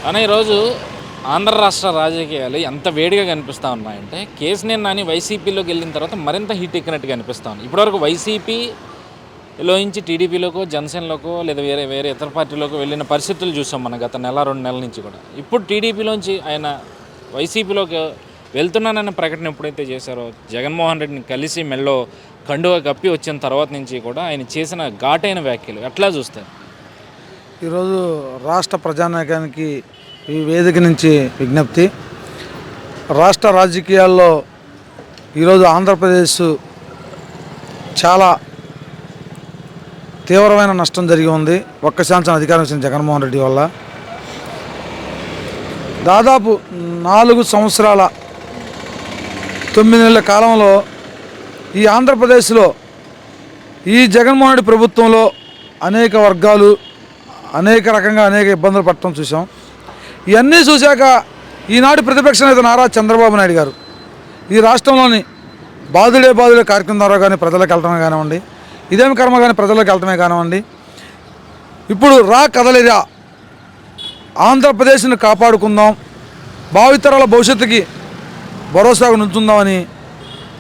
అనే ఈరోజు ఆంధ్ర రాష్ట్ర రాజకీయాలు ఎంత వేడిగా కనిపిస్తూ ఉన్నాయంటే కేసీఆర్ నాని వైసీపీలోకి వెళ్ళిన తర్వాత మరింత హీట్ ఎక్కినట్టుగా కనిపిస్తూ ఉంది. ఇప్పటివరకు వైసీపీలో నుంచి టీడీపీలోకో జనసేనలోకో లేదా వేరే వేరే ఇతర పార్టీలోకి వెళ్ళిన పరిస్థితులు చూసాం మనం గత నెల 2 నెలల నుంచి కూడా. ఇప్పుడు టీడీపీలోంచి ఆయన వైసీపీలోకి వెళ్తున్నానన్న ప్రకటన ఎప్పుడైతే చేశారో జగన్మోహన్ రెడ్డిని కలిసి మెళ్ళో కండువ కప్పి వచ్చిన తర్వాత నుంచి కూడా ఆయన చేసిన ఘాటైన వ్యాఖ్యలు ఎట్లా చూస్తారు? ఈరోజు రాష్ట్ర ప్రజానాయకానికి ఈ వేదిక నుంచి విజ్ఞప్తి. రాష్ట్ర రాజకీయాల్లో ఈరోజు ఆంధ్రప్రదేశ్ చాలా తీవ్రమైన నష్టం జరిగి ఉంది. ఒక్క సంవత్సరం అధికారం ఇచ్చిన జగన్మోహన్ రెడ్డి వల్ల. దాదాపు 4 సంవత్సరాల 9 నెలల కాలంలో ఈ ఆంధ్రప్రదేశ్లో ఈ జగన్మోహన్ రెడ్డి ప్రభుత్వంలో అనేక వర్గాలు అనేక రకంగా అనేక ఇబ్బందులు పడటం చూసాం. ఇవన్నీ చూశాక ఈనాటి ప్రతిపక్ష నేత నారా చంద్రబాబు నాయుడు గారు ఈ రాష్ట్రంలోని బాధుడే కార్యక్రమం ద్వారా కానీ ప్రజలకు వెళ్ళటమే కానివ్వండి, ఇదేమి కర్మ కానీ ప్రజలకు వెళ్ళటమే కానివ్వండి, ఇప్పుడు కదలిరా ఆంధ్రప్రదేశ్ని కాపాడుకుందాం, భావితరాల భవిష్యత్తుకి భరోసాగా నుంచుందామని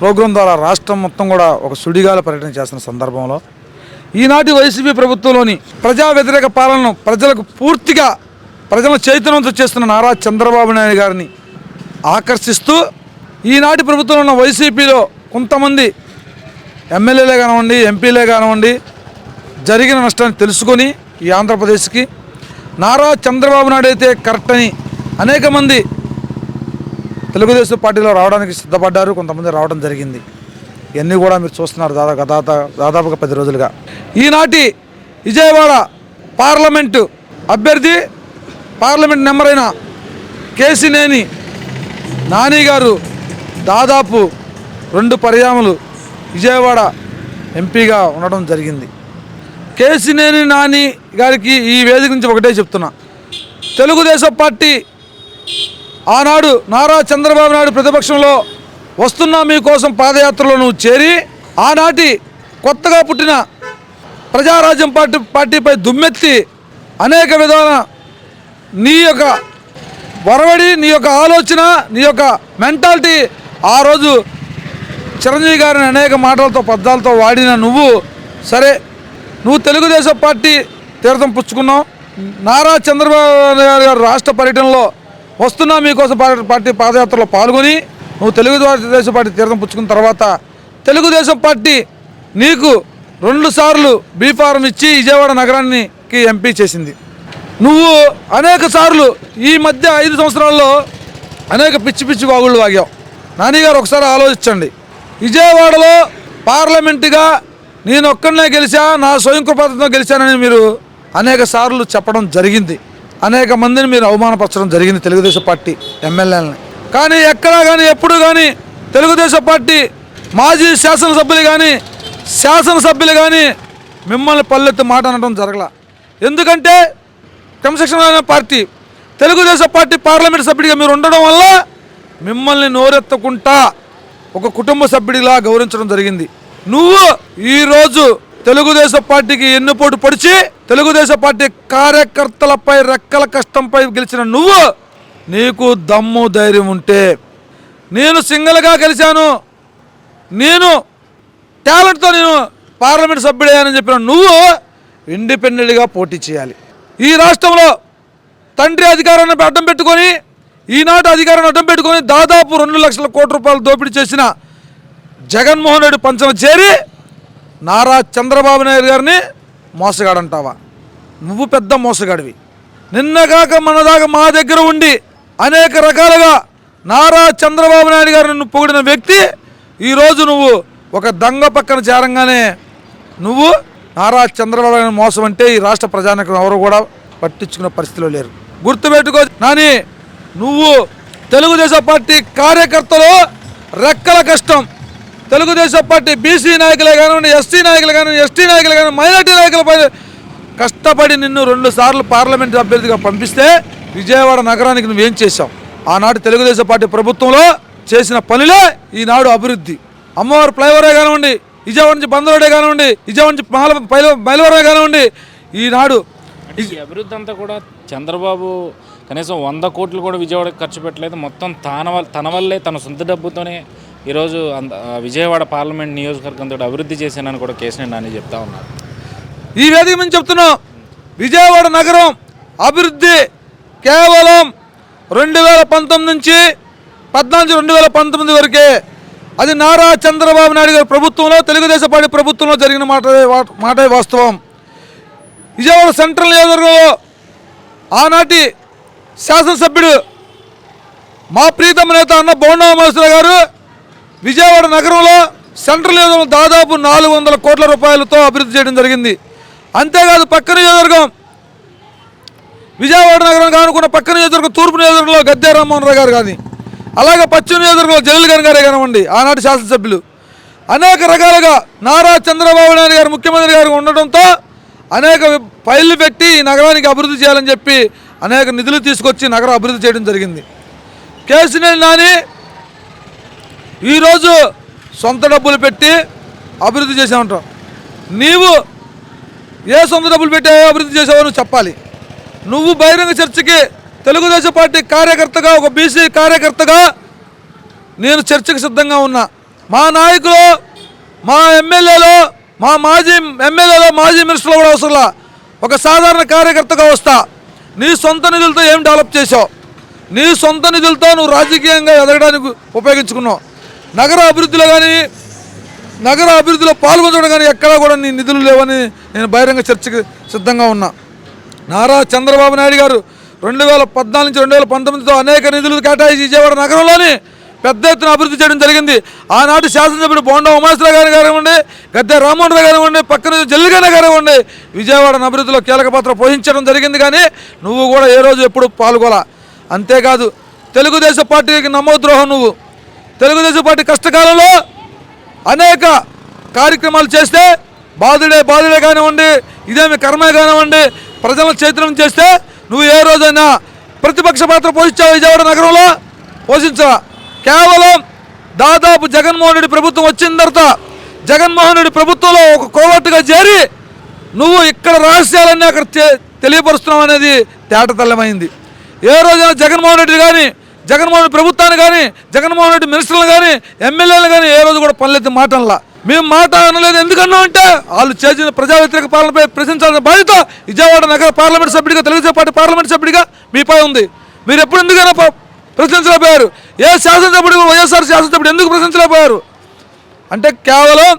ప్రోగ్రాం ద్వారా రాష్ట్రం మొత్తం కూడా ఒక సుడిగాల పర్యటన చేస్తున్న సందర్భంలో ఈనాటి వైసీపీ ప్రభుత్వంలోని ప్రజా వ్యతిరేక పాలనను ప్రజలకు పూర్తిగా ప్రజలను చైతన్యవంతం చేస్తున్న నారా చంద్రబాబు నాయుడు గారిని ఆకర్షిస్తూ ఈనాటి ప్రభుత్వంలో ఉన్న వైసీపీలో కొంతమంది ఎమ్మెల్యేలే కానివ్వండి, ఎంపీలే కానివ్వండి జరిగిన నష్టాన్ని తెలుసుకొని ఈ ఆంధ్రప్రదేశ్కి నారా చంద్రబాబు నాయుడు అయితే కరెక్ట్ అని అనేక మంది తెలుగుదేశం పార్టీలో రావడానికి సిద్ధపడ్డారు. కొంతమంది రావడం జరిగింది. ఇవన్నీ కూడా మీరు చూస్తున్నారు దాదాపుగా 10 రోజులుగా. ఈనాటి విజయవాడ పార్లమెంటు అభ్యర్థి పార్లమెంట్ నెంబర్ అయిన కేశినేని నాని గారు దాదాపు 2 పర్యాయములు విజయవాడ ఎంపీగా ఉండడం జరిగింది. కేశినేని నాని గారికి ఈ వేదిక నుంచి ఒకటే చెప్తున్నా, తెలుగుదేశం పార్టీ ఆనాడు నారా చంద్రబాబు నాయుడు ప్రతిపక్షంలో వస్తున్నా మీకోసం పాదయాత్రలో నువ్వు చేరి ఆనాటి కొత్తగా పుట్టిన ప్రజారాజ్యం పార్టీపై దుమ్మెత్తి అనేక విధాల నీ యొక్క వరవడి, నీ యొక్క ఆలోచన, నీ యొక్క మెంటాలిటీ ఆ రోజు చిరంజీవి గారిని అనేక మాటలతో పద్దాలతో వాడిన నువ్వు సరే, నువ్వు తెలుగుదేశం పార్టీ తీర్థం పుచ్చుకున్నావు. నారా చంద్రబాబు నాయుడు గారు రాష్ట్ర పర్యటనలో వస్తున్నా మీకోసం పార్టీ పాదయాత్రలో పాల్గొని నువ్వు తెలుగుదేశం పార్టీ తీర్థం పుచ్చుకున్న తర్వాత తెలుగుదేశం పార్టీ నీకు 2 సార్లు బీఫారం ఇచ్చి విజయవాడ నగరానికి ఎంపీ చేసింది. నువ్వు అనేక సార్లు ఈ మధ్య 5 సంవత్సరాల్లో అనేక పిచ్చి వాగుళ్ళు వాగావు. నానిగారు ఒకసారి ఆలోచించండి. విజయవాడలో పార్లమెంటుగా నేను ఒక్కడనే గెలిచా, నా స్వయం కృపాతో గెలిచానని మీరు అనేక సార్లు చెప్పడం జరిగింది. అనేక మందిని మీరు అవమానపరచడం జరిగింది తెలుగుదేశం పార్టీ ఎమ్మెల్యేలని. కానీ ఎక్కడా కానీ ఎప్పుడు కానీ తెలుగుదేశం పార్టీ మాజీ శాసనసభ్యులు కానీ మిమ్మల్ని పల్లెత్తి మాట అనడం జరగల. ఎందుకంటే క్రమశిక్షణ పార్టీ తెలుగుదేశం పార్టీ పార్లమెంట్ సభ్యుడిగా మీరు ఉండడం వల్ల మిమ్మల్ని నోరెత్తకుండా ఒక కుటుంబ సభ్యుడిలా గౌరవించడం జరిగింది. నువ్వు ఈరోజు తెలుగుదేశం పార్టీకి ఎన్నుపోటు పొడిచి తెలుగుదేశం పార్టీ కార్యకర్తలపై రెక్కల కష్టంపై గెలిచిన నువ్వు, నీకు దమ్ము ధైర్యం ఉంటే నేను సింగిల్గా గెలిచాను, నేను టాలెంట్తో నేను పార్లమెంట్ సభ్యుడయ్యానని చెప్పిన నువ్వు ఇండిపెండెంట్గా పోటీ చేయాలి. ఈ రాష్ట్రంలో తండ్రి అధికారాన్ని అడ్డం పెట్టుకొని ఈనాటి అధికారాన్ని అడ్డం పెట్టుకొని దాదాపు 2 లక్షల కోట్ల రూపాయలు దోపిడీ చేసిన జగన్మోహన్ రెడ్డి పంచన చేరి నారా చంద్రబాబు నాయుడు గారిని మోసగాడంటావా? నువ్వు పెద్ద మోసగాడివి. నిన్నగాక మనదాకా మా దగ్గర ఉండి అనేక రకాలుగా నారా చంద్రబాబు నాయుడు గారు నిన్ను పొగిడిన వ్యక్తి ఈరోజు నువ్వు ఒక దొంగ పక్కన చేరంగానే నువ్వు నారా చంద్రబాబు నాయుడు మోసం అంటే ఈ రాష్ట్ర ప్రజానికం ఎవరు కూడా పట్టించుకునే పరిస్థితిలో లేరు. గుర్తుపెట్టుకో నాని, నువ్వు తెలుగుదేశం పార్టీ కార్యకర్తలు రెక్కల కష్టం, తెలుగుదేశం పార్టీ బీసీ నాయకులే కానివ్వండి, ఎస్టీ నాయకులు కానివ్వండి, ఎస్టీ నాయకులు కానివ్వండి, మైనార్టీ నాయకులపై కష్టపడి నిన్ను 2 సార్లు పార్లమెంట్ అభ్యర్థిగా పంపిస్తే విజయవాడ నగరానికి నువ్వేం చేశావు? ఆనాడు తెలుగుదేశం పార్టీ ప్రభుత్వంలో చేసిన పనులే ఈనాడు అభివృద్ధి. అమ్మవారు ఫ్లైఓవరే కానివ్వండి, విజయవాడ నుంచి బందరోడే కానివ్వండి, విజయవాడ నుంచి మైలవరమే కానివ్వండి, ఈనాడు ఈ అభివృద్ధి అంతా కూడా చంద్రబాబు కనీసం 100 కోట్లు కూడా విజయవాడకి ఖర్చు పెట్టలేదు. మొత్తం తన వల్లే తన సొంత డబ్బుతోనే ఈరోజు విజయవాడ పార్లమెంట్ నియోజకవర్గంతో అభివృద్ధి చేశానని కూడా కేశినేని నాని చెప్తా ఉన్నారు. ఈ వేదిక నుంచి చెప్తున్నాం, విజయవాడ నగరం అభివృద్ధి కేవలం 2019 నుంచి 2019 వరకే. అది నారా చంద్రబాబు నాయుడు గారి ప్రభుత్వంలో, తెలుగుదేశం పార్టీ ప్రభుత్వంలో జరిగిన మాటే వాస్తవం. విజయవాడ సెంట్రల్ నియోజకవర్గంలో ఆనాటి శాసనసభ్యుడు మా ప్రీతమ నేత అన్న బోండా ఉమాశ్వరరావు గారు విజయవాడ నగరంలో సెంట్రల్ నియోజకవర్గం దాదాపు 400 కోట్ల రూపాయలతో అభివృద్ధి చేయడం జరిగింది. అంతేకాదు పక్క నియోజకవర్గం విజయవాడ నగరం కానుకున్న పక్క నియోజకవర్గం తూర్పు నియోజకవర్గంలో గద్దె రామ్మోహన్ రావు గారు కానీ, అలాగే పశ్చిమ నియోజకవర్గంలో జలీల్ గారే కానివ్వండి, ఆనాటి శాసనసభ్యులు అనేక రకాలుగా నారా చంద్రబాబు నాయుడు గారు ముఖ్యమంత్రి గారు ఉండడంతో అనేక ఫైళ్లు పెట్టి ఈ నగరానికి అభివృద్ధి చేయాలని చెప్పి అనేక నిధులు తీసుకొచ్చి నగరం అభివృద్ధి చేయడం జరిగింది. కేశినేని నాని ఈరోజు సొంత డబ్బులు పెట్టి అభివృద్ధి చేసామంటాం. నీవు ఏ సొంత డబ్బులు పెట్టి అభివృద్ధి చేసావో నువ్వు చెప్పాలి. నువ్వు బహిరంగ చర్చకి తెలుగుదేశం పార్టీ కార్యకర్తగా, ఒక బీసీ కార్యకర్తగా నేను చర్చకు సిద్ధంగా ఉన్నా. మా నాయకులు, మా ఎమ్మెల్యేలు, మా మాజీ మినిస్టర్లు కూడా అవసరంలా, ఒక సాధారణ కార్యకర్తగా వస్తా. నీ సొంత నిధులతో ఏం డెవలప్ చేసావు? నీ సొంత నిధులతో నువ్వు రాజకీయంగా ఎదగడానికి ఉపయోగించుకున్నావు. నగర అభివృద్ధిలో పాల్గొనడం కానీ ఎక్కడా కూడా నీ నిధులు లేవని నేను బహిరంగ చర్చకి సిద్ధంగా ఉన్నా. నారా చంద్రబాబు నాయుడు గారు 2014 నుంచి 2019తో అనేక నిధులు కేటాయించి విజయవాడ నగరంలోని పెద్ద ఎత్తున అభివృద్ధి చేయడం జరిగింది. ఆనాటి శాసనసభ్యుడు బోండా ఉమాశ్వరరావు గారు కానివ్వండి, గద్దె రామ్మోహన్ రావు కానివ్వండి, పక్కన జల్లిగానే కానివ్వండి, విజయవాడ అభివృద్ధిలో కీలక పాత్ర పోషించడం జరిగింది. కానీ నువ్వు కూడా ఏ రోజు ఎప్పుడు పాల్గొలా. అంతేకాదు తెలుగుదేశం పార్టీకి నమ్మద్రోహం. నువ్వు తెలుగుదేశం పార్టీ కష్టకాలంలో అనేక కార్యక్రమాలు చేస్తే, బాధుడే కానివ్వండి, ఇదేమి కర్మే కానివ్వండి, ప్రజలను చైతన్యం చేస్తే నువ్వు ఏ రోజైనా ప్రతిపక్ష పాత్ర పోషించావు విజయవాడ నగరంలో? పోషించా. కేవలం దాదాపు జగన్మోహన్ రెడ్డి ప్రభుత్వం వచ్చిన తర్వాత జగన్మోహన్ రెడ్డి ప్రభుత్వంలో ఒక కోవట్టుగా చేరి నువ్వు ఇక్కడ రహస్యాలన్నీ అక్కడ తెలియపరుస్తున్నావు అనేది తేటతెల్లమైంది. ఏ రోజైనా జగన్మోహన్ రెడ్డి కానీ, జగన్మోహన్ రెడ్డి ప్రభుత్వాన్ని కానీ, జగన్మోహన్ రెడ్డి మినిస్టర్లు కానీ, ఎమ్మెల్యేలు కానీ ఏ రోజు కూడా పనులెత్తి మాటల్లా. మేము మాట అనలేదు ఎందుకన్నా అంటే వాళ్ళు చేసిన ప్రజా వ్యతిరేక పాలనపై ప్రశ్నించాల్సిన బాధ్యత విజయవాడ నగర పార్లమెంట్ సభ్యుడిగా, తెలుగుదేశం పార్టీ పార్లమెంట్ సభ్యుడిగా మీపై ఉంది. మీరు ఎప్పుడు ఎందుకైనా ప్రశ్నించలేకపోయారు? ఏ శాసనసభ్యుడు, వైఎస్ఆర్ శాసనసభ్యుడు ఎందుకు ప్రశ్నించలేకపోయారు అంటే కేవలం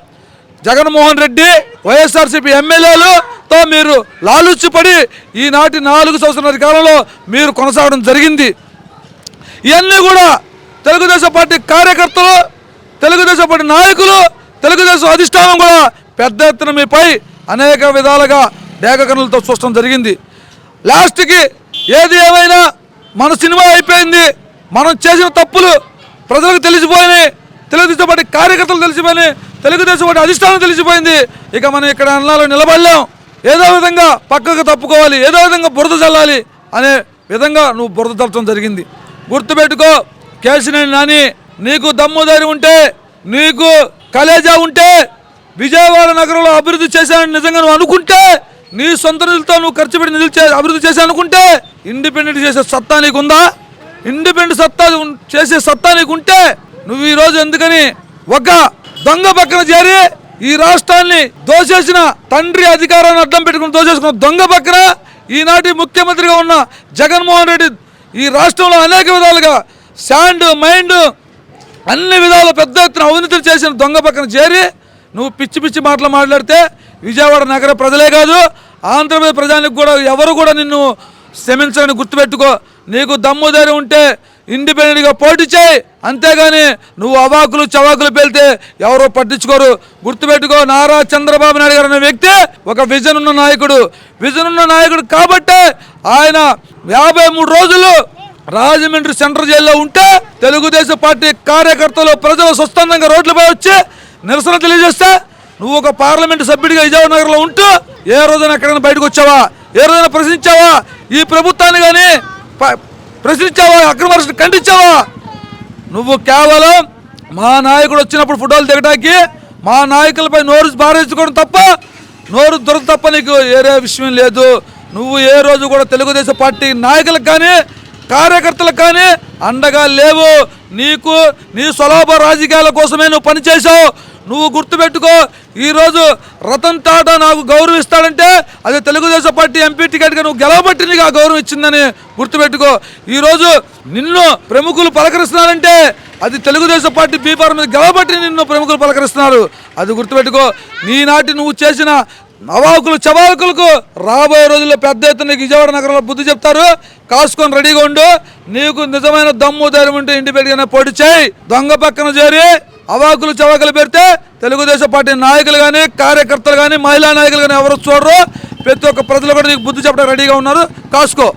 జగన్మోహన్ రెడ్డి, వైఎస్ఆర్సీపీ ఎమ్మెల్యేలతో మీరు లాలుచిపడి ఈనాటి 4 సంవత్సరాల కాలంలో మీరు కొనసాగడం జరిగింది. ఇవన్నీ కూడా తెలుగుదేశం పార్టీ కార్యకర్తలు, తెలుగుదేశం పార్టీ నాయకులు, తెలుగుదేశం అధిష్టానం కూడా పెద్ద ఎత్తున మీపై అనేక విధాలుగా డేగకన్నులతో చూడటం జరిగింది. లాస్ట్కి ఏది ఏమైనా మన సినిమా అయిపోయింది. మనం చేసిన తప్పులు ప్రజలకు తెలిసిపోయినాయి, తెలుగుదేశం పార్టీ కార్యకర్తలు తెలిసిపోయినాయి, తెలుగుదేశం పార్టీ అధిష్టానం తెలిసిపోయింది. ఇక మనం ఇక్కడ అన్నాలో నిలబడలేం. ఏదో విధంగా పక్కకు తప్పుకోవాలి, ఏదో విధంగా బురద చల్లాలి అనే విధంగా నువ్వు బురద చల్లడం జరిగింది. గుర్తుపెట్టుకో కేశినేని నాని, నీకు దమ్ము ధైర్యం ఉంటే, నీకు కలేజా ఉంటే, విజయవాడ నగరంలో అభివృద్ధి చేశానని నిజంగా నువ్వు అనుకుంటే, నీ సొంత నిధులతో నువ్వు ఖర్చు పెట్టి నిధులు అభివృద్ధి చేశా అనుకుంటే, ఇండిపెండెంట్ చేసే సత్తా నీకుందా? ఇండిపెండెంట్ చేసే సత్తా నీకుంటే నువ్వు ఈరోజు ఎందుకని ఒక దొంగ పక్కన చేరి ఈ రాష్ట్రాన్ని దోచేసిన, తండ్రి అధికారాన్ని అడ్డం పెట్టుకుని దోచేసుకున్న దొంగ పక్కన ఈనాటి ముఖ్యమంత్రిగా ఉన్న జగన్మోహన్ రెడ్డి ఈ రాష్ట్రంలో అనేక విధాలుగా శాండ్ మైండ్ అన్ని విధాలు పెద్ద ఎత్తున అవినీతులు చేసిన దొంగ పక్కన చేరి నువ్వు పిచ్చి మాటలు మాట్లాడితే విజయవాడ నగర ప్రజలే కాదు, ఆంధ్రప్రదేశ్ ప్రజానికి కూడా ఎవరు కూడా నిన్ను క్షమించని గుర్తుపెట్టుకో. నీకు దమ్ము ధైర్యం ఉంటే ఇండిపెండెంట్గా పోటీ చేయి, అంతేగాని నువ్వు అవాకులు చవాకులు పేలితే ఎవరో పట్టించుకోరు. గుర్తుపెట్టుకో, నారా చంద్రబాబు నాయుడు గారు అనే వ్యక్తి ఒక విజన్ ఉన్న నాయకుడు కాబట్టే ఆయన 53 రోజులు రాజమండ్రి సెంట్రల్ జైల్లో ఉంటే తెలుగుదేశం పార్టీ కార్యకర్తలు, ప్రజలు స్వచ్ఛందంగా రోడ్లపై వచ్చి నిరసన తెలియజేస్తే నువ్వు ఒక పార్లమెంటు సభ్యుడిగా విజయవాడ నగరంలో ఉంటూ ఏ రోజైనా ఎక్కడైనా బయటకు వచ్చావా? ఏ రోజైనా ప్రశ్నించావా? ఈ ప్రభుత్వాన్ని కానీ ప్రశ్నించావా? అక్రమ అరెస్టులు ఖండించావా? నువ్వు కేవలం మా నాయకుడు వచ్చినప్పుడు ఫోటోలు దిగడానికి, మా నాయకులపై నోరు బారేసుకోవడం తప్ప, నోరు దొరక తప్ప నీకు వేరే విషయం లేదు. నువ్వు ఏ రోజు కూడా తెలుగుదేశం పార్టీ నాయకులకు కానీ, కార్యకర్తలకు కానీ అండగా లేవు. నీకు నీ స్వలాభ రాజకీయాల కోసమే నువ్వు పనిచేసావు. నువ్వు గుర్తుపెట్టుకో, ఈరోజు రతన్ టాటా నాకు గౌరవిస్తాడంటే అది తెలుగుదేశం పార్టీ ఎంపీ టికెట్గా నువ్వు గెలవబట్టి నీకు ఆ గౌరవం ఇచ్చిందని గుర్తుపెట్టుకో. ఈరోజు నిన్ను ప్రముఖులు పలకరిస్తున్నారంటే అది తెలుగుదేశం పార్టీ బీఫార్ మీద గెలవబట్టి నిన్ను ప్రముఖులు పలకరిస్తున్నారు. అది గుర్తుపెట్టుకో. నీనాటి నువ్వు చేసిన అవాకులు చవాకులకు రాబోయే రోజుల్లో పెద్ద ఎత్తున నీకు విజయవాడ నగరంలో బుద్ధి చెప్తారు. కాసుకొని రెడీగా ఉండు. నీకు నిజమైన దమ్ము ధైర్యం ఉంటే ఇండిపెండెంట్గానే పోటీ చేయి. దొంగ పక్కన చేరి అవాకులు చవాకులు పెడితే తెలుగుదేశం పార్టీ నాయకులు కానీ కార్యకర్తలు కానీ మహిళా నాయకులు కానీ ఎవరు చూడరు. ప్రతి ఒక్క ప్రజలు కూడా నీకు బుద్ధి చెప్పడం రెడీగా ఉన్నారు. కాసుకో.